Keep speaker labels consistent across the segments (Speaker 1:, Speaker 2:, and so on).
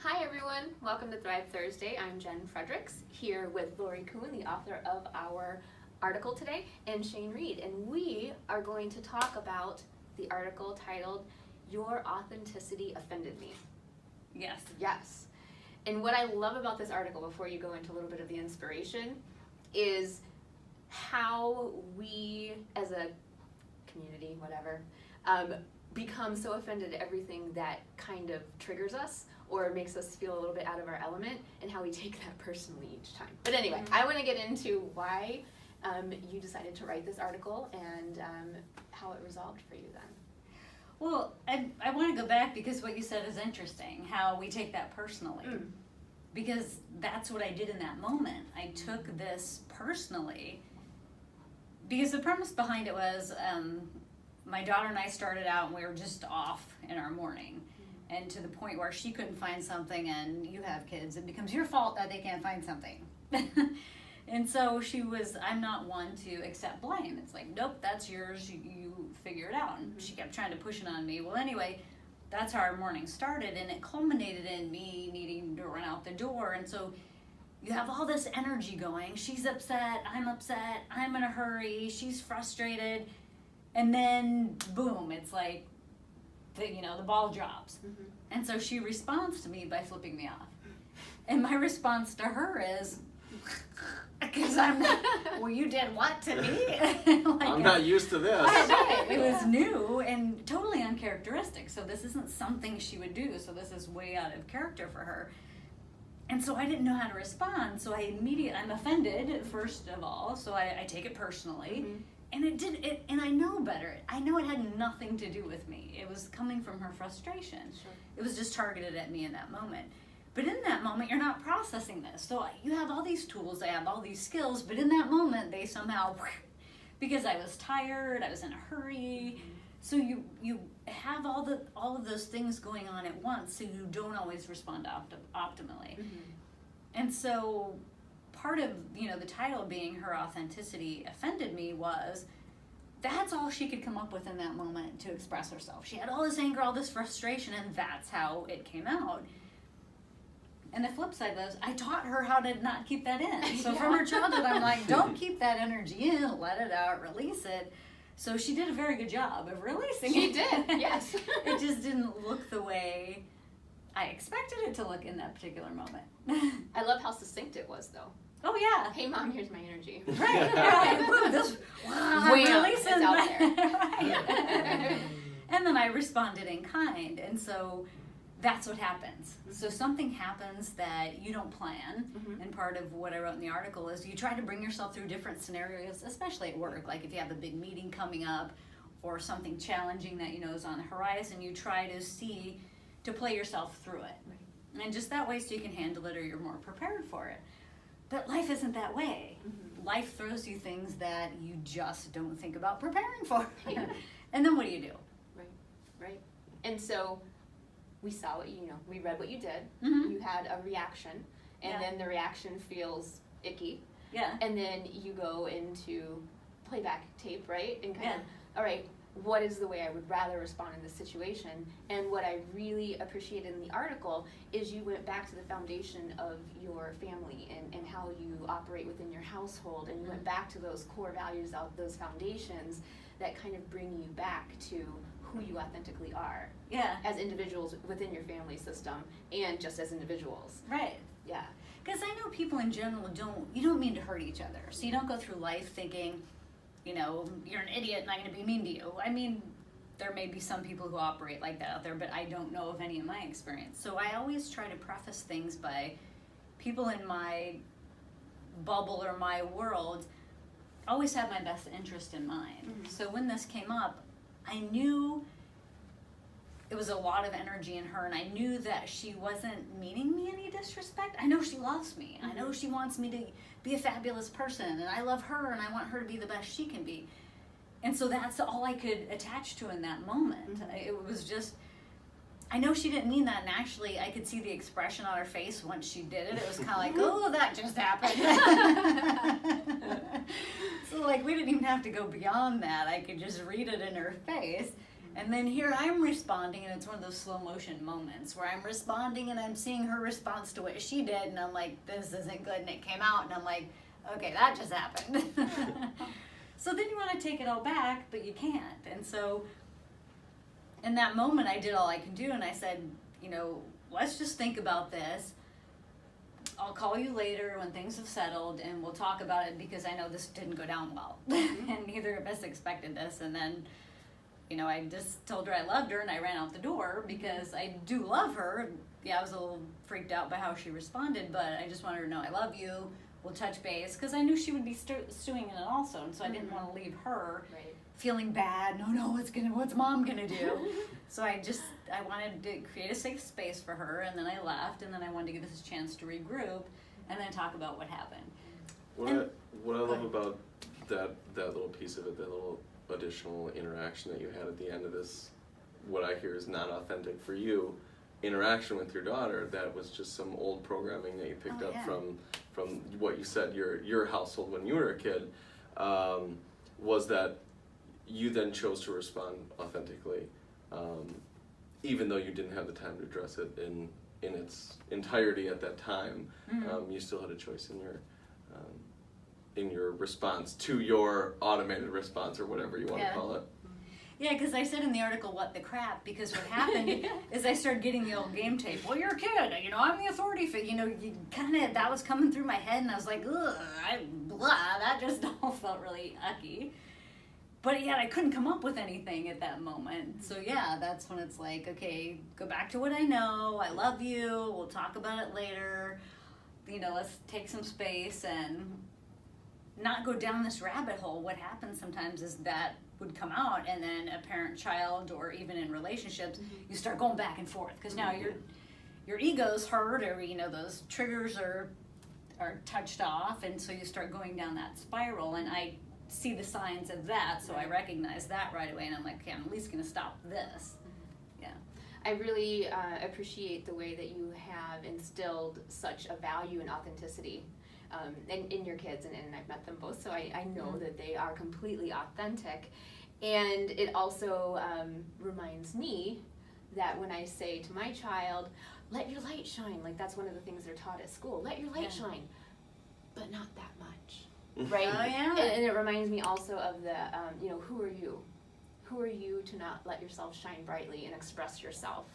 Speaker 1: Hi everyone, welcome to Thrive Thursday. I'm Jen Fredericks here with Lori Kuhn, the author of our article today, and Shane Reed, and we are going to talk about the article titled, Your Authenticity Offended Me.
Speaker 2: Yes.
Speaker 1: Yes. And what I love about this article, before you go into a little bit of the inspiration, is how we as a community, whatever, become so offended at everything that kind of triggers us or makes us feel a little bit out of our element, and how we take that personally each time. But anyway, I want to get into why you decided to write this article and how it resolved for you then.
Speaker 2: Well, I want to go back because what you said is interesting, how we take that personally. Because that's what I did in that moment. I took this personally because the premise behind it was my daughter and I started out and we were just off in our morning. And to the point where she couldn't find something, and you have kids, it becomes your fault that they can't find something. And so I'm not one to accept blame. It's like, nope, that's yours, you figure it out. And she kept trying to push it on me. Well, anyway, that's how our morning started, and it culminated in me needing to run out the door. And so you have all this energy going. She's upset, I'm in a hurry, she's frustrated. And then, boom, it's like, the ball drops. And so she responds to me by flipping me off. And my response to her is, because I'm not, well, you did what to me?
Speaker 3: I'm not used to this.
Speaker 2: It was new and totally uncharacteristic. So this isn't something she would do. So this is way out of character for her. And so I didn't know how to respond. So I'm offended, first of all. So I take it personally. And and I know better. I know it had nothing to do with me. It was coming from her frustration.
Speaker 1: Sure.
Speaker 2: It was just targeted at me in that moment. But in that moment, you're not processing this. So you have all these tools, I have all these skills, but in that moment, they somehow, because I was tired, I was in a hurry. So you have all of those things going on at once, so you don't always respond optimally. And so part of the title being Her Authenticity Offended Me was that's all she could come up with in that moment to express herself. She had all this anger, all this frustration, and that's how it came out. And the flip side was I taught her how to not keep that in. So from her childhood, I'm like, don't keep that energy in, let it out, release it. So she did a very good job of releasing it.
Speaker 1: She did, yes.
Speaker 2: It just didn't look the way I expected it to look in that particular moment.
Speaker 1: I love how succinct it was, though.
Speaker 2: Oh, yeah.
Speaker 1: Hey, Mom, here's my energy.
Speaker 2: Right. Wow,
Speaker 1: It's out there.
Speaker 2: Right. And then I responded in kind. And so that's what happens. So something happens that you don't plan. And part of what I wrote in the article is you try to bring yourself through different scenarios, especially at work. Like if you have a big meeting coming up or something challenging that is on the horizon, you try to play yourself through it. And just that way so you can handle it or you're more prepared for it. But life isn't that way. Life throws you things that you just don't think about preparing for. And then what do you do?
Speaker 1: Right. And so we saw what we read what you did. You had a reaction, and then the reaction feels icky.
Speaker 2: Yeah.
Speaker 1: And then you go into playback tape, right? And kind of, all right, what is the way I would rather respond in this situation? And what I really appreciated in the article is you went back to the foundation of your family and how you operate within your household, and you went back to those core values, those foundations that kind of bring you back to who you authentically are.
Speaker 2: Yeah.
Speaker 1: As individuals within your family system and just as individuals.
Speaker 2: Right.
Speaker 1: Yeah.
Speaker 2: Because I know people in general you don't mean to hurt each other. So you don't go through life thinking, you're an idiot and I'm going to be mean to you. I mean, there may be some people who operate like that out there, but I don't know of any in my experience. So I always try to preface things by people in my bubble or my world always have my best interest in mind. So when this came up, I knew it was a lot of energy in her, and I knew that she wasn't meaning me any disrespect. I know she loves me. I know she wants me to be a fabulous person, and I love her, and I want her to be the best she can be. And so that's all I could attach to in that moment. It was just, I know she didn't mean that, and actually I could see the expression on her face once she did it. It was kind of like, oh, that just happened. So we didn't even have to go beyond that. I could just read it in her face. And then here I'm responding, and it's one of those slow motion moments where I'm responding and I'm seeing her response to what she did, and I'm like, this isn't good, and it came out, and I'm like, okay, that just happened. So then you want to take it all back, but you can't. And so in that moment, I did all I can do, and I said, let's just think about this. I'll call you later when things have settled, and we'll talk about it, because I know this didn't go down well. And neither of us expected this. And then, I just told her I loved her, and I ran out the door, because I do love her. Yeah, I was a little freaked out by how she responded, but I just wanted her to know I love you. We'll touch base, because I knew she would be stewing in it also, and so I didn't want to leave her feeling bad. No, what's mom gonna do? So I wanted to create a safe space for her, and then I left, and then I wanted to give us a chance to regroup, and then talk about what happened.
Speaker 3: What I love about that little piece of it, that little additional interaction that you had at the end of this, what I hear is not authentic for you, interaction with your daughter, that was just some old programming that you picked up from what you said your household when you were a kid, was that you then chose to respond authentically, even though you didn't have the time to address it in its entirety at that time. You still had a choice in your response to your automated response, or whatever you want to call it.
Speaker 2: Yeah, because I said in the article, what the crap, because what happened is I started getting the old game tape. Well, you're a kid, I'm the authority figure, that was coming through my head, and I was like, ugh, that just all felt really ucky. But yet I couldn't come up with anything at that moment. So yeah, that's when it's like, okay, go back to what I know, I love you, we'll talk about it later, let's take some space and not go down this rabbit hole. What happens sometimes is that would come out, and then a parent-child, or even in relationships, you start going back and forth, because now your ego's hurt, or those triggers are touched off, and so you start going down that spiral. And I see the signs of that, so I recognize that right away, and I'm like, okay, I'm at least going to stop this. Yeah.
Speaker 1: I really appreciate the way that you have instilled such a value in authenticity in your kids, and I've met them both, so I know that they are completely authentic. And it also reminds me that when I say to my child, let your light shine, like that's one of the things they're taught at school, let your light shine, but not that much, right?
Speaker 2: Oh, yeah.
Speaker 1: And it reminds me also of the, who are you? Who are you to not let yourself shine brightly and express yourself?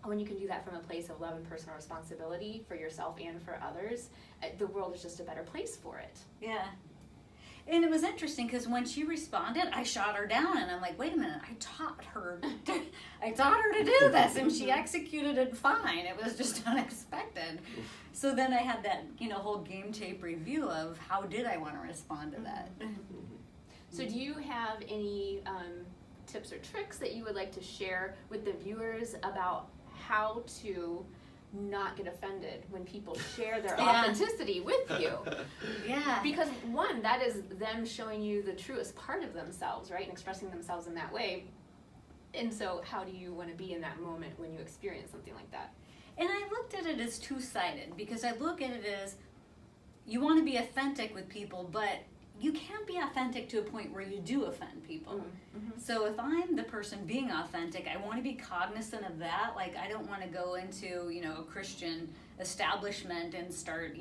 Speaker 1: When you can do that from a place of love and personal responsibility for yourself and for others, the world is just a better place for it.
Speaker 2: Yeah. And it was interesting, because when she responded, I shot her down, and I'm like, wait a minute, I taught her to do this, and she executed it fine. It was just unexpected. So then I had that, whole game tape review of how did I want to respond to that.
Speaker 1: So do you have any tips or tricks that you would like to share with the viewers about how to not get offended when people share their authenticity with you?
Speaker 2: Yeah.
Speaker 1: Because one, that is them showing you the truest part of themselves, right? And expressing themselves in that way. And so how do you want to be in that moment when you experience something like that?
Speaker 2: And I looked at it as two-sided, because I look at it as you want to be authentic with people, but you can't be authentic to a point where you do offend people. So if I'm the person being authentic, I want to be cognizant of that. Like, I don't want to go into, a Christian establishment and start,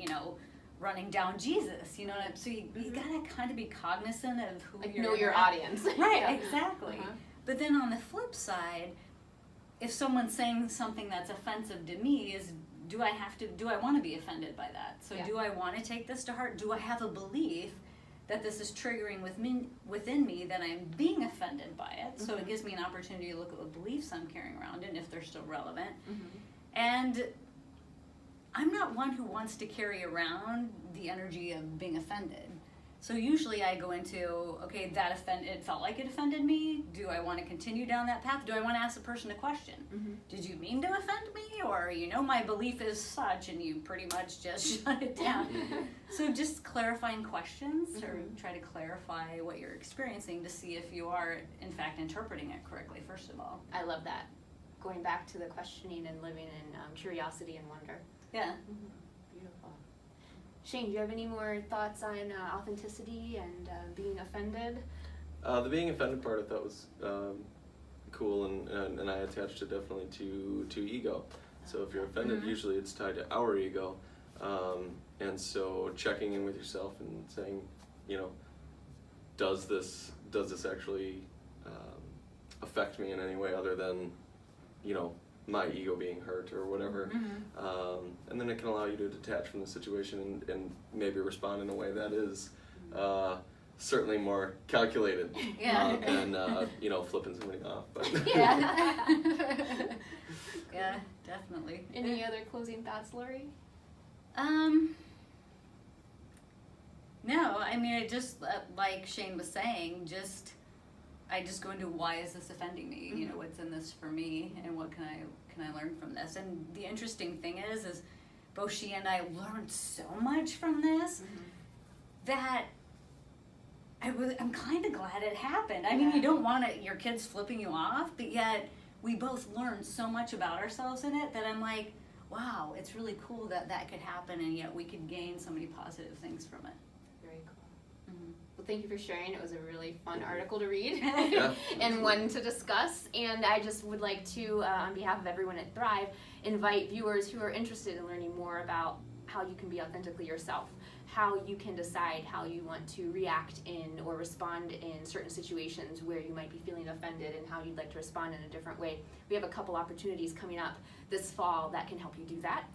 Speaker 2: running down Jesus. So you gotta kind of be cognizant of who
Speaker 1: like
Speaker 2: you're
Speaker 1: know your audience.
Speaker 2: Right, exactly. But then on the flip side, if someone's saying something that's offensive to me, do I want to be offended by that? So do I want to take this to heart? Do I have a belief that this is triggering within me, that I'm being offended by it? So it gives me an opportunity to look at the beliefs I'm carrying around and if they're still relevant. And I'm not one who wants to carry around the energy of being offended. So usually I go into, okay, it felt like it offended me. Do I want to continue down that path? Do I want to ask the person a question? Did you mean to offend me? Or, my belief is such, and you pretty much just shut it down. So just clarifying questions, or try to clarify what you're experiencing to see if you are, in fact, interpreting it correctly, first of all.
Speaker 1: I love that. Going back to the questioning and living in curiosity and wonder.
Speaker 2: Yeah.
Speaker 1: Beautiful. Shane, do you have any more thoughts on authenticity and being offended?
Speaker 3: The being offended part I thought was cool, and I attached it definitely to ego. So if you're offended, usually it's tied to our ego, and so checking in with yourself and saying, you know, does this actually affect me in any way other than, you know, my ego being hurt or whatever, and then it can allow you to detach from the situation and maybe respond in a way that is certainly more calculated than you know, flipping somebody off. But
Speaker 2: Yeah. Yeah, definitely.
Speaker 1: Any other closing thoughts, Lori?
Speaker 2: No, I mean, I just like Shane was saying, I just go into why is this offending me? You know, what's in this for me, and what can I learn from this? And the interesting thing is both she and I learned so much from this that I'm kind of glad it happened. I mean, you don't want your kids flipping you off, but yet we both learned so much about ourselves in it that I'm like, wow, it's really cool that could happen, and yet we could gain so many positive things from it.
Speaker 1: Very cool. Well, thank you for sharing. It was a really fun article to read
Speaker 3: Yeah.
Speaker 1: and one to discuss. And I just would like to, on behalf of everyone at Thrive, invite viewers who are interested in learning more about how you can be authentically yourself, how you can decide how you want to react in or respond in certain situations where you might be feeling offended, and how you'd like to respond in a different way. We have a couple opportunities coming up this fall that can help you do that.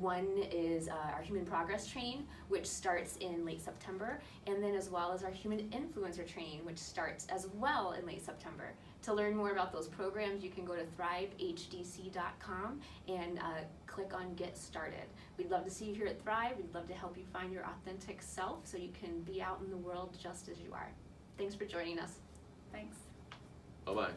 Speaker 1: One is our Human Progress Train, which starts in late September, and then as well as our Human Influencer Train, which starts as well in late September. To learn more about those programs, you can go to thrivehdc.com and click on Get Started. We'd love to see you here at Thrive. We'd love to help you find your authentic self so you can be out in the world just as you are. Thanks for joining us.
Speaker 2: Thanks.
Speaker 3: Bye-bye.